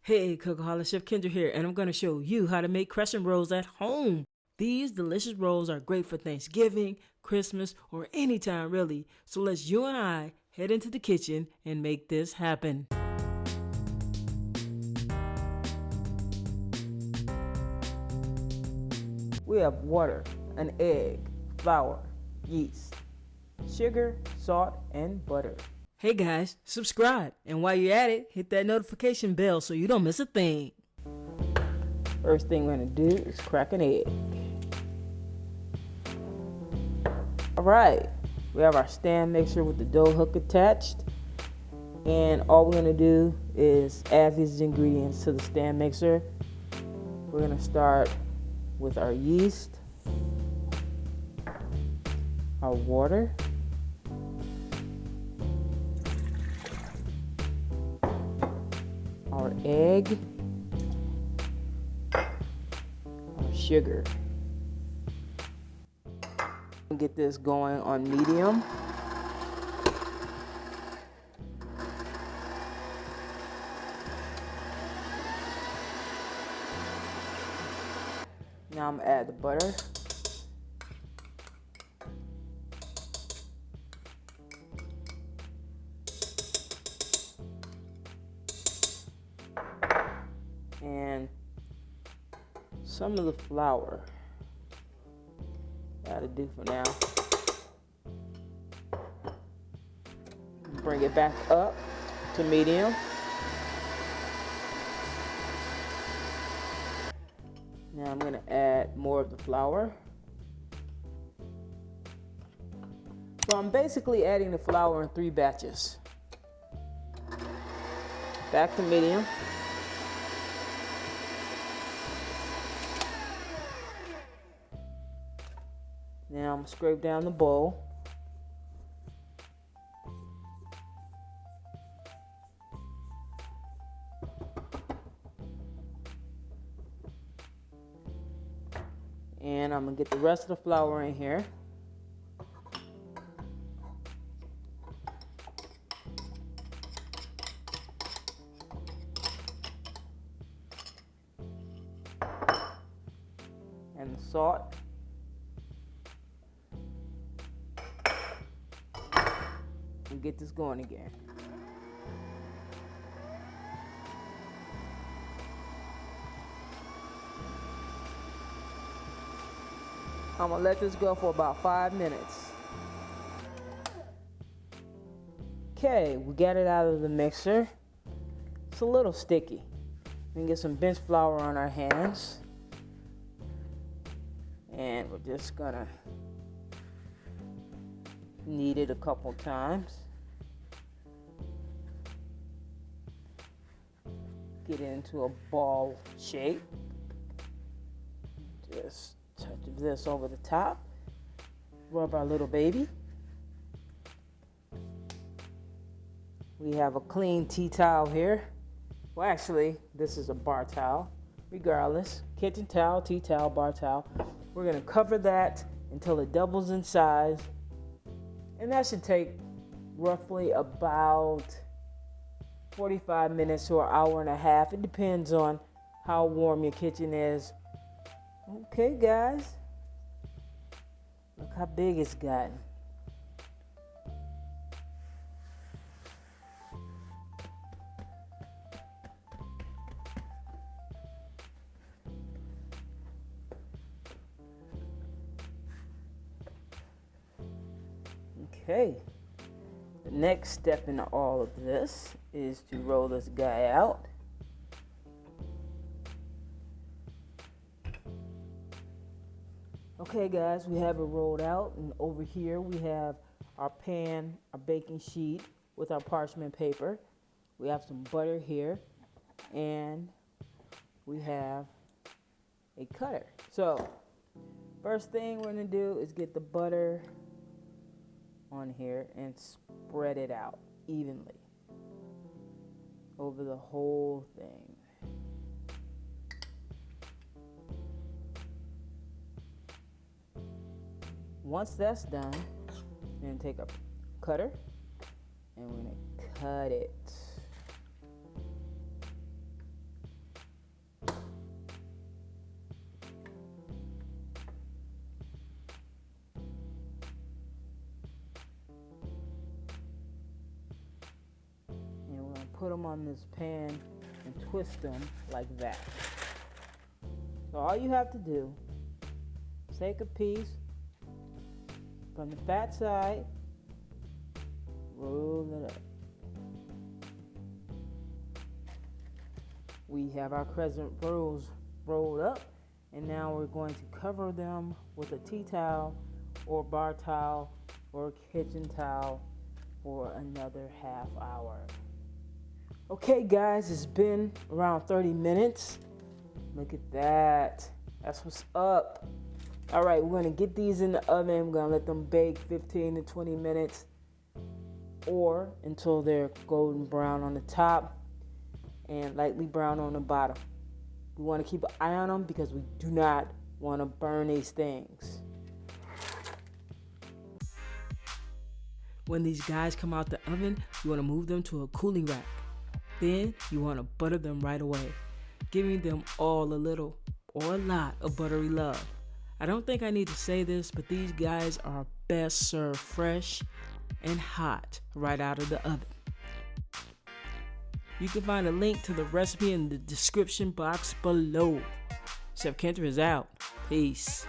Hey, Cookaholic Chef Kendra here, and I'm going to show you how to make Crescent Rolls at home. These delicious rolls are great for Thanksgiving, Christmas, or any time really. So let's you and I head into the kitchen and make this happen. We have water, an egg, flour, yeast, sugar, salt, and butter. Hey guys, subscribe, and while you're at it, hit that notification bell so you don't miss a thing. First thing we're going to do is crack an egg. Alright, we have our stand mixer with the dough hook attached, and all we're going to do is add these ingredients to the stand mixer. We're going to start with our yeast, our water, our egg, our sugar. Get this going on medium. Now I'm gonna add the butter. And some of the flour. That'll do for now. Bring it back up to medium. Now I'm going to add more of the flour. So I'm basically adding the flour in 3 batches. Back to medium. Now I'm going to scrape down the bowl. And I'm going to get the rest of the flour in here. And the salt. And get this going again. I'm gonna let this go for about 5 minutes. Okay, we got it out of the mixer. It's a little sticky. We can get some bench flour on our hands. And we're just gonna knead it a couple times. Get it into a ball shape. Just touch this over the top. Rub our little baby. We have a clean tea towel here. Well, actually, this is a bar towel. Regardless, kitchen towel, tea towel, bar towel. We're gonna cover that until it doubles in size. And that should take roughly about 45 minutes to an hour and a half. It depends on how warm your kitchen is. Okay, guys. Look how big it's gotten. Okay. The next step in all of this is to roll this guy out. Okay guys, we have it rolled out, and over here we have our pan, our baking sheet with our parchment paper. We have some butter here, and we have a cutter. So, first thing we're gonna do is get the butter on here and spread it out evenly over the whole thing. Once that's done, we're going to take a cutter and we're going to cut it. put them on this pan and twist them like that. So all you have to do is take a piece from the fat side, roll it up. We have our crescent rolls rolled up, and now we're going to cover them with a tea towel or bar towel or kitchen towel for another half hour. Okay guys, it's been around 30 minutes. Look at that. That's what's up. All right, we're gonna get these in the oven. We're gonna let them bake 15 to 20 minutes or until they're golden brown on the top and lightly brown on the bottom. We want to keep an eye on them because we do not want to burn these things. When these guys come out the oven, you want to move them to a cooling rack. Then you want to butter them right away, giving them all a little or a lot of buttery love. I don't think I need to say this, but these guys are best served fresh and hot right out of the oven. You can find a link to the recipe in the description box below. Chef Kendra is out. Peace.